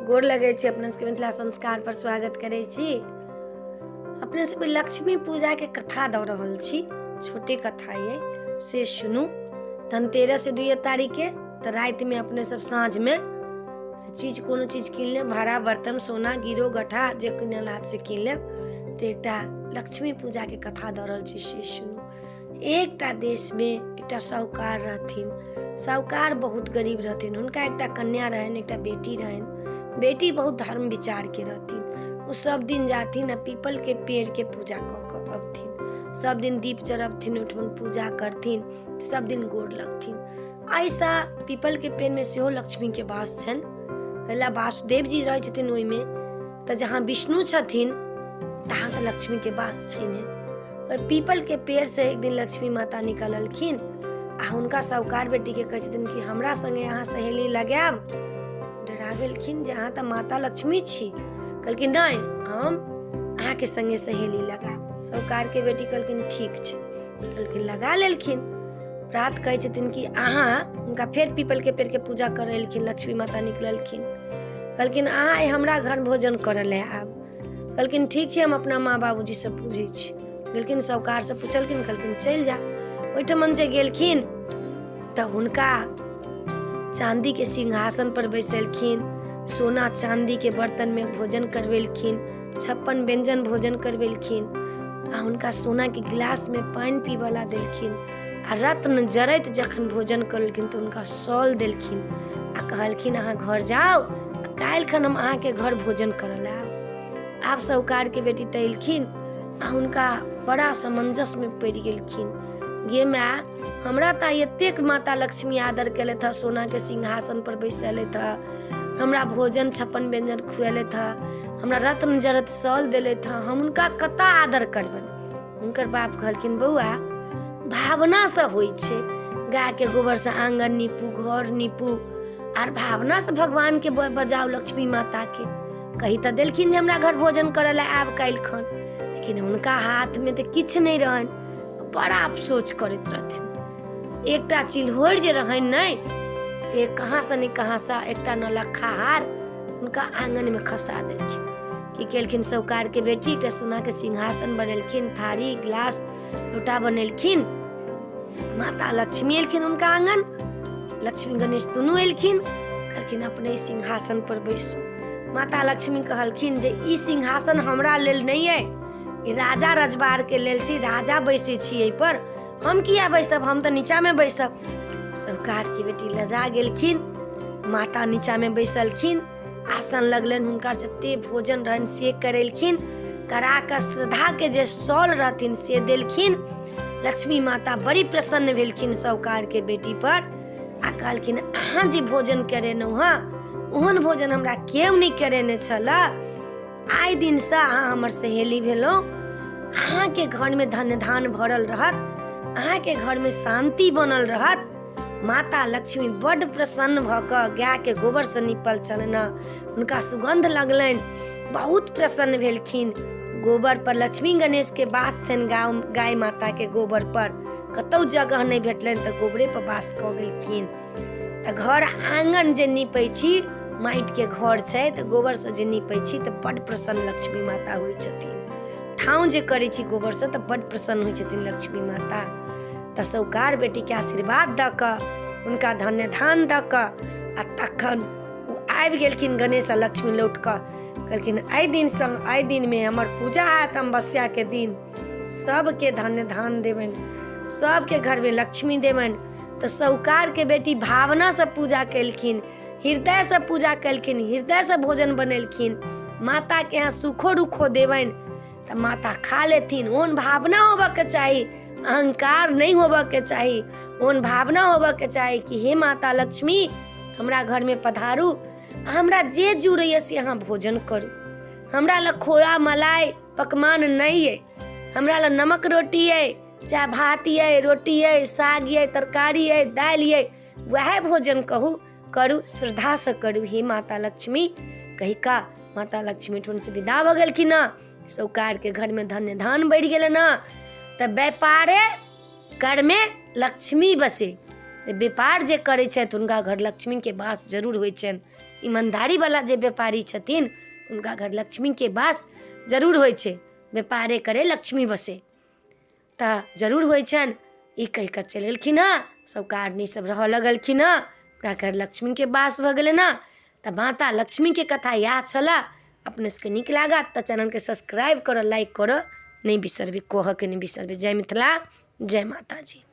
गोर लगे छी अपने सबके मिथिला संस्कार पर स्वागत करे छी। अपने सब लक्ष्मी पूजा के कथा दऽ रहल छी, छोटे कथा ये से सुनू। धनतेरस से 2 तारीख के तो रात में अपने सब साँझ में से चीज कोनो चीज कीन ले, भाड़ा बर्तन सोना गिरो गठा जे किनल हाथ से कीन ले तो एकटा लक्ष्मी पूजा के कथा दऽ रहल छी से सुनू। एकटा देश में एकटा साहूकार रहथिन। साहूकार बहुत गरीब रहथिन। उनका एकटा कन्या रहन, एकटा बेटी रहन। बेटी बहुत धर्म विचार के रहथिन। वो सब दिन जाथिन आ पीपल के पेड़ के पूजा कऽ अबथिन। सब दिन दीप जरबथिन, उठन पूजा करथिन, सब दिन गोर लगथिन। ऐसा पीपल के पेड़ में सेहो लक्ष्मी के वास छन। कहला वासुदेव जी रहे छथिन ओइ में, त जहाँ विष्णु छथिन तहाँ त लक्ष्मी के वास छइन। पीपल के पेड़ से एक दिन लक्ष्मी माता निकललखिन आ हुनका साहूकार बेटी के कहै छथिन कि हमरा संगे अहाँ सहेली लगायब। डरा गेलखिन जे अहाँ त माता लक्ष्मी छी। कहलखिन नहीं, हम अहाँ के संगे सहेली लगायब। साहूकार के बेटी कहलखिन ठीक छै। कहलखिन लगा लेलखिन। रात कहै छथिन कि अहाँ हुनका फेर पीपल के पेड़ के पूजा करेलखिन। लक्ष्मी माता निकललखिन, कहलखिन अहाँ हमरा घर भोजन करऽ ले आब। कहलखिन ठीक छै, हम अपना माँ बाबूजी से पूछै छी। गेलखिन साहूकार से पूछलखिन, कहलखिन चल जा। ओहिठमन जे गेलखिन त हुनका चांदी के सिंहासन पर बैसेलखिन, सोना चांदी के बर्तन में भोजन करवेलखिन, 56 व्यंजन भोजन करवेलखिन आ हुनका सोना के गिलास में पानी पीवला देलखिन आ रत्न जरैत जखन भोजन करलखिन तो उनका सौल देलखिन आ कहलखिन अहाँ घर जाओ, काल्हि खन हम अहाँ के घर भोजन करल आब। आब साहूकार के बेटी तैलखिन आ हुनका बड़ा समंजस में पड़ गेलखिन। गे माँ, हमरा त एतेक माता लक्ष्मी आदर केले था, सोना के सिंहासन पर बैसले था, हमरा भोजन 56 व्यंजन खुएले था, हमरा रत्न जरत सौल देले था, हम उनका कता आदर करबन। हुनकर बाप कहलखिन बउआ भावना से होई छे। गाय के गोबर से आंगन नीपू, घर नीपू आर भावना से भगवान के बजाओ लक्ष्मी माता के। कही त देलखिन जे हमरा घर भोजन करे ला आब काल्हि खन, लेकिन हुनका हाथ में तो किछ नहीं रहन। बड़ा अफसोस करत रहथिन। एकटा चिल्होर जे रहन नहीं से कहाँ से नहीं कहाँ से एकटा नौलखा हार उनका आंगन में खसा देलखिन। कि केलखिन साहूकार के बेटी एकटा सोना के सिंहासन बनेलखिन, थारी गिलास लोटा बनेलखिन। माता लक्ष्मी एलखिन उनका आंगन, लक्ष्मी गणेश दुनू एलखिन, कहलखिन अपने सिंहासन पर बैसू। माता लक्ष्मी कहलखिन जे ई सिंहासन हमरा लेल नहीं है, ई राजा रजबार के लेल छी, राजा बैसे छी एहि पर, हम किया बैसब, हम तो नीचा में बैसब। साहूकार की बेटी लजा गेलखिन। माता नीचा में बैसलखिन, आसन लगलन, हुनकर जते भोजन रहन से करेलखिन, करा के श्रद्धा के जे सौल रहथिन से देलखिन। लक्ष्मी माता बड़ी प्रसन्न भेलखिन साहूकार के बेटी पर आ कहलखिन अहाँ जे भोजन करेनौ हँ ओहन भोजन हमरा केओ नहीं करेने छला। आइ दिन से अहाँ हमर सहेली भेलौ। अहाँ के घर में धन धान भरल रहत, अहाँ के घर में शांति बनल रहत। माता लक्ष्मी बड़ प्रसन्न भ क गाय के गोबर से निपल छलन, उनका सुगंध लगलन, बहुत प्रसन्न भेलखिन। गोबर पर लक्ष्मी गणेश के वास छन, गाय माता के गोबर पर कतौ जगह नहीं भेटलन त गोबरे पर वास क गेलखिन। त घर आंगन जे नीपै छी, माटि के घर छै त गोबर से जे नीपै छी त बड़ प्रसन्न लक्ष्मी माता होइ छथिन। ठाउँ जे करै छी गोबर से त बड़ प्रसन्न होइ छथिन लक्ष्मी माता। त साहूकार बेटी के आशीर्वाद द क उनका धन्य धान द क आ तखन वो आबि गेलखिन गणेश आ लक्ष्मी लौट क। कहलखिन एहि दिन में हमर पूजा हैत, अमावस्या के दिन सबके धन्य धान देबन, सबके घर में लक्ष्मी देबन। तो साहूकार के बेटी भावना से पूजा कैलखिन, हृदय से पूजा कैलखिन, हृदय से भोजन बनेलखिन। माता के यहाँ सुखो रुखो देबन तो माता खा लेथिन। ओन भावना होबे के चाही, अहंकार नहीं होबे के चाही। ओन भावना होबे के चाही कि हे माता लक्ष्मी हमरा घर में पधारू, हमरा जे जुड़ैए से अहाँ भोजन करू। हमरा ल खोरा मलाई पकवान नहीं है, हमरा ल नमक रोटी है, चाहे भात है, रोटी है, साग है, तरकारी है, दाल है, वह भोजन करू, श्रद्धा से करू हे माता लक्ष्मी। कही का माता लक्ष्मी ठुन से विदा भ गेलखिन। साहूकार के घर में धन्य धान बढ़ गेल न, त व्यापारे कर में लक्ष्मी बसे। व्यापार जे करे छथि हुनका घर लक्ष्मी के वास जरूर होइ छनि। ईमानदारी वाला जे व्यापारी छथिन हुनका घर लक्ष्मी के वास जरूर होइ छै। व्यापारे करे लक्ष्मी बसे तऽ जरूर होइ छनि। ई कहि कऽ चलेलखिन हँ, सब कारणी सब रहऽ लगलखिन हँ, ओकरा घर लक्ष्मी के वास भऽ गेलै ने। तऽ माता लक्ष्मी के कथा इएह छलै। अपने सबके नीक लागत तऽ चैनल के सब्सक्राइब करऽ, लाइक करऽ नहीं बिसरबे, कहऽ के नहीं बिसरबे। जय मिथिला, जय माता जी।